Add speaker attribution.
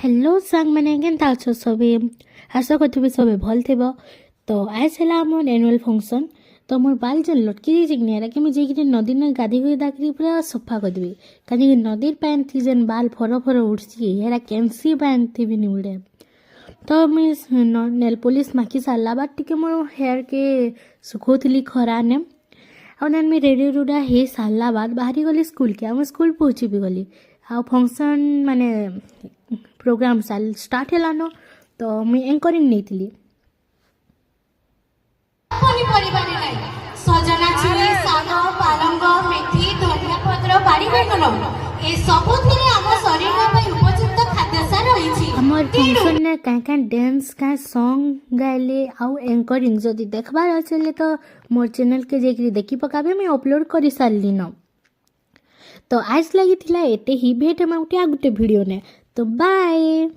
Speaker 1: Hello सांग मैंने केनता अच्छो सबे आशा करथि सबे भल थेब। तो आज है आम एनुअल फंक्शन। तो मोर बाल जो लटकी जाइए कि मुझे नदी ने गाधी हुई दाकरी पूरा सफा करदेवी कहीं नदी पैन थी जेन बाल फर फर उठसी हेरा कैंसी पैन थी भी नहीं उड़े। तो मुझे नेल पॉलिश माखी सारा बाद टिके मोर हेयर के सुखोली खरा ने आन मुझे रेडी रुड़ा हो सारा बाद बाहरी गली स्कूल के आम स्कूल पहुँची भी गली आ फंक्शन माने प्रोग्राम स्टार्ट है तो मुझे एंकरिंग नहीं थी।
Speaker 2: पनीपरिबारे नाही सजना छुरी साग पालंग मेथी धनिया पत्र बाड़ी बेगन ए सबुथिरे हम शरीर पई उपयुक्त खाद्य सार रहिछि।
Speaker 1: हमर फंक्शन ने का डांस का सॉन्ग गाइले आउ एंकरिंग जदि देखबार अछले तो मोर चैनल के जेकरी देखि पकाबे मैं अपलोड करि सारली न। तो आज लगी एते ही भेट हम आ गुटे वीडियो ने। तो बाय।